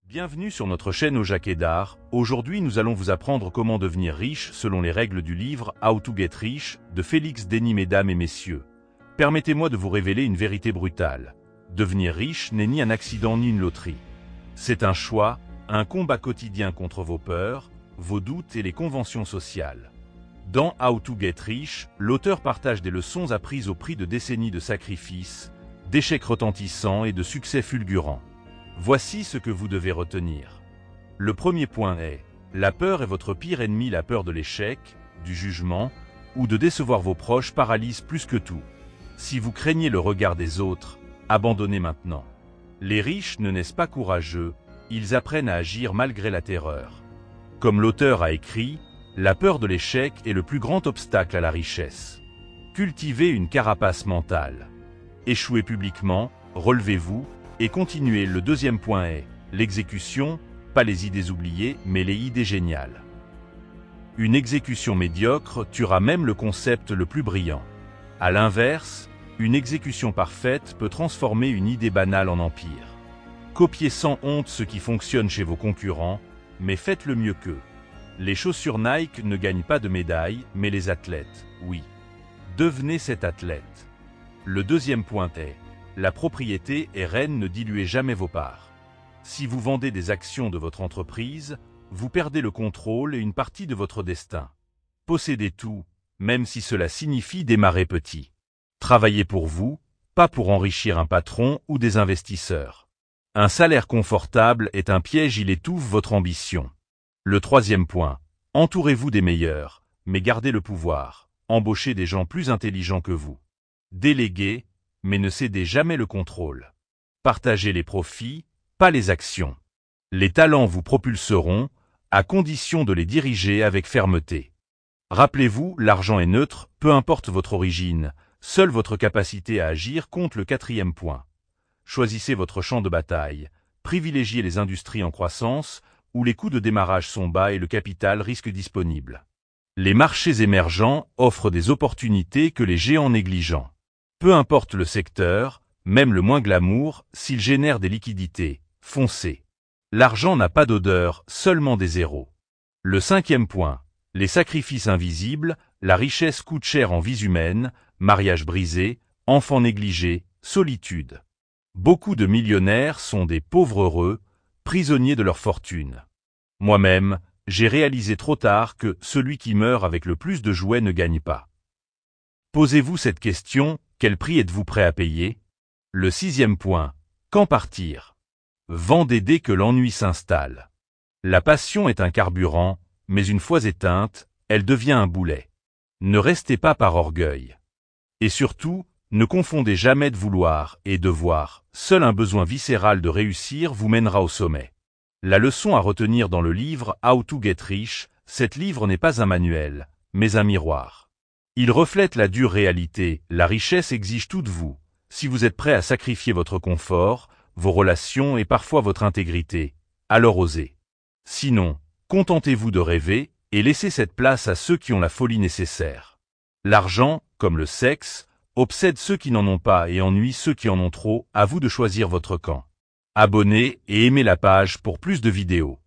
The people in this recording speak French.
Bienvenue sur notre chaîne au Jacquet d'Art. Aujourd'hui, nous allons vous apprendre comment devenir riche selon les règles du livre How to Get Rich de Félix Denis. Mesdames et messieurs, permettez-moi de vous révéler une vérité brutale. Devenir riche n'est ni un accident ni une loterie. C'est un choix, un combat quotidien contre vos peurs, vos doutes et les conventions sociales. Dans How to Get Rich, l'auteur partage des leçons apprises au prix de décennies de sacrifices, d'échecs retentissants et de succès fulgurants. Voici ce que vous devez retenir. Le premier point est, la peur est votre pire ennemi. La peur de l'échec, du jugement ou de décevoir vos proches paralyse plus que tout. Si vous craignez le regard des autres, abandonnez maintenant. Les riches ne naissent pas courageux, ils apprennent à agir malgré la terreur. Comme l'auteur a écrit, la peur de l'échec est le plus grand obstacle à la richesse. Cultivez une carapace mentale. Échouez publiquement, relevez-vous et continuez. Le deuxième point est l'exécution, pas les idées oubliées, mais les idées géniales. Une exécution médiocre tuera même le concept le plus brillant. À l'inverse, une exécution parfaite peut transformer une idée banale en empire. Copiez sans honte ce qui fonctionne chez vos concurrents, mais faites-le mieux qu'eux. Les chaussures Nike ne gagnent pas de médailles, mais les athlètes, oui. Devenez cet athlète. Le deuxième point est, la propriété est reine. Ne diluez jamais vos parts. Si vous vendez des actions de votre entreprise, vous perdez le contrôle et une partie de votre destin. Possédez tout, même si cela signifie démarrer petit. Travaillez pour vous, pas pour enrichir un patron ou des investisseurs. Un salaire confortable est un piège, il étouffe votre ambition. Le troisième point, entourez-vous des meilleurs, mais gardez le pouvoir. Embauchez des gens plus intelligents que vous. Déléguez, mais ne cédez jamais le contrôle. Partagez les profits, pas les actions. Les talents vous propulseront, à condition de les diriger avec fermeté. Rappelez-vous, l'argent est neutre, peu importe votre origine, seule votre capacité à agir compte. Le quatrième point. Choisissez votre champ de bataille, privilégiez les industries en croissance, où les coûts de démarrage sont bas et le capital risque disponible. Les marchés émergents offrent des opportunités que les géants négligents. Peu importe le secteur, même le moins glamour, s'il génère des liquidités, foncez. L'argent n'a pas d'odeur, seulement des zéros. Le cinquième point, les sacrifices invisibles. La richesse coûte cher en vies humaines, mariages brisés, enfants négligés, solitude. Beaucoup de millionnaires sont des pauvres heureux, prisonniers de leur fortune. Moi-même, j'ai réalisé trop tard que celui qui meurt avec le plus de jouets ne gagne pas. Posez-vous cette question, quel prix êtes-vous prêt à payer? Le sixième point, quand partir? Vendez dès que l'ennui s'installe. La passion est un carburant, mais une fois éteinte, elle devient un boulet. Ne restez pas par orgueil. Et surtout, ne confondez jamais de vouloir et devoir. Seul un besoin viscéral de réussir vous mènera au sommet. La leçon à retenir dans le livre How to Get Rich, cet livre n'est pas un manuel, mais un miroir. Il reflète la dure réalité, la richesse exige tout de vous. Si vous êtes prêt à sacrifier votre confort, vos relations et parfois votre intégrité, alors osez. Sinon, contentez-vous de rêver et laissez cette place à ceux qui ont la folie nécessaire. L'argent, comme le sexe, obsède ceux qui n'en ont pas et ennuie ceux qui en ont trop. À vous de choisir votre camp. Abonnez et aimez la page pour plus de vidéos.